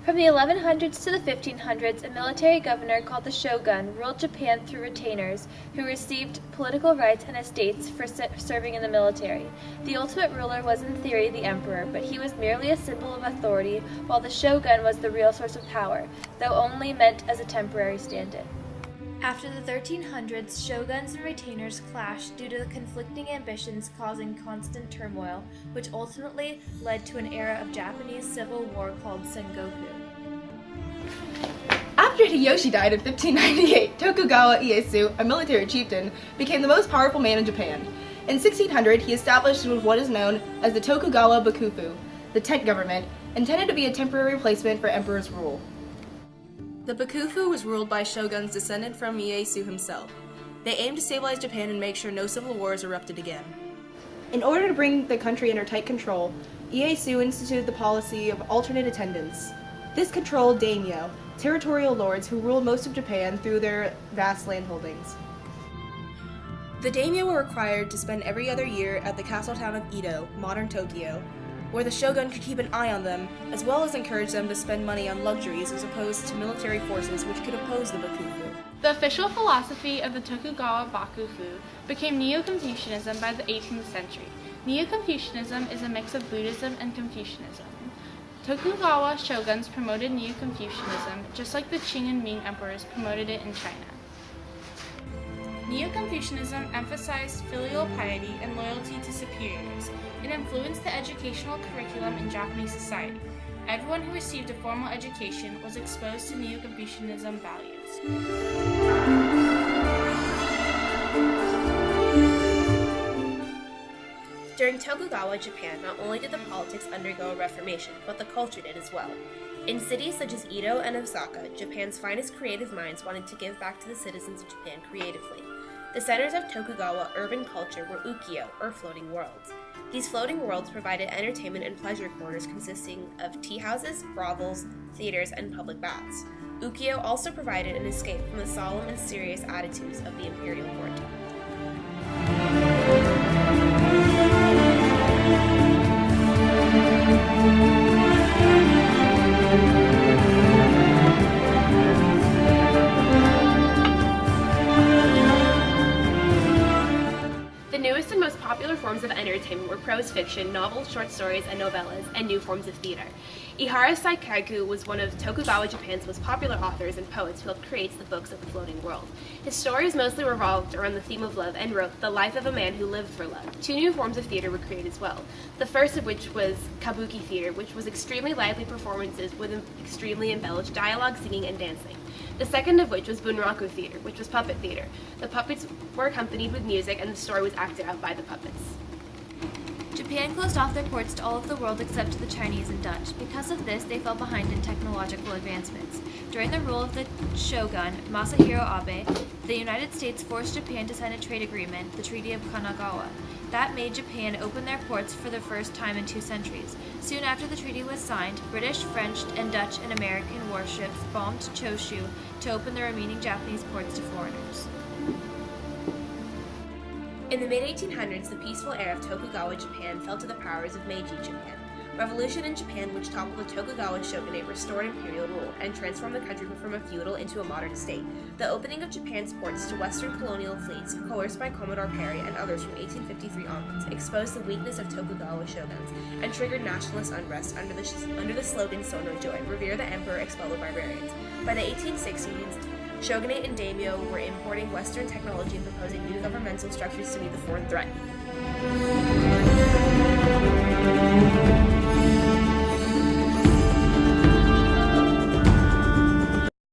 From the 1100s to the 1500s, a military governor called the shogun ruled Japan through retainers who received political rights and estates for serving in the military. The ultimate ruler was in theory the emperor, but he was merely a symbol of authority, while the shogun was the real source of power, though only meant as a temporary stand-in. After the 1300s, shoguns and retainers clashed due to the conflicting ambitions causing constant turmoil, which ultimately led to an era of Japanese civil war called Sengoku. After Hideyoshi died in 1598, Tokugawa Ieyasu, a military chieftain, became the most powerful man in Japan. In 1600, he established what is known as the Tokugawa Bakufu, the tent government, intended to be a temporary replacement for emperor's rule. The Bakufu was ruled by shoguns descended from Ieyasu himself. They aimed to stabilize Japan and make sure no civil wars erupted again. In order to bring the country under tight control, Ieyasu instituted the policy of alternate attendance. This controlled daimyo, territorial lords who ruled most of Japan through their vast landholdings. The daimyo were required to spend every other year at the castle town of Edo, modern Tokyo, where the shogun could keep an eye on them, as well as encourage them to spend money on luxuries as opposed to military forces which could oppose the Bakufu. The official philosophy of the Tokugawa Bakufu became Neo-Confucianism by the 18th century. Neo-Confucianism is a mix of Buddhism and Confucianism. Tokugawa shoguns promoted Neo-Confucianism just like the Qing and Ming emperors promoted it in China. Neo-Confucianism emphasized filial piety and loyalty to superiors. It influenced the educational curriculum in Japanese society. Everyone who received a formal education was exposed to Neo-Confucianism values. During Tokugawa Japan, not only did the politics undergo a reformation, but the culture did as well. In cities such as Edo and Osaka, Japan's finest creative minds wanted to give back to the citizens of Japan creatively. The centers of Tokugawa urban culture were ukiyo, or floating worlds. These floating worlds provided entertainment and pleasure corners consisting of tea houses, brothels, theaters, and public baths. Ukiyo also provided an escape from the solemn and serious attitudes of the imperial court. The newest and most popular forms of entertainment were prose fiction, novels, short stories, and novellas, and new forms of theater. Ihara Saikaku was one of Tokugawa Japan's most popular authors and poets who helped create the books of the floating world. His stories mostly revolved around the theme of love and wrote The Life of a Man Who Lived for Love. Two new forms of theater were created as well. The first of which was kabuki theater, which was extremely lively performances with extremely embellished dialogue, singing, and dancing. The second of which was bunraku theater, which was puppet theater. The puppets were accompanied with music and the story was acted out by the puppets. Japan closed off their ports to all of the world except to the Chinese and Dutch. Because of this, they fell behind in technological advancements. During the rule of the shogun, Masahiro Abe, the United States forced Japan to sign a trade agreement, the Treaty of Kanagawa. That made Japan open their ports for the first time in 2 centuries. Soon after the treaty was signed, British, French, and Dutch and American warships bombed Choshu to open the remaining Japanese ports to foreigners. In the mid-1800s, the peaceful era of Tokugawa Japan fell to the powers of Meiji Japan. Revolution in Japan, which toppled the Tokugawa shogunate, restored imperial rule and transformed the country from a feudal into a modern state. The opening of Japan's ports to Western colonial fleets, coerced by Commodore Perry and others from 1853 onwards, exposed the weakness of Tokugawa shoguns and triggered nationalist unrest under the slogan Sono Joy, revere the emperor, expel the barbarians. By the 1860s, shogunate and daimyo were importing Western technology and proposing new governmental structures to meet the foreign threat.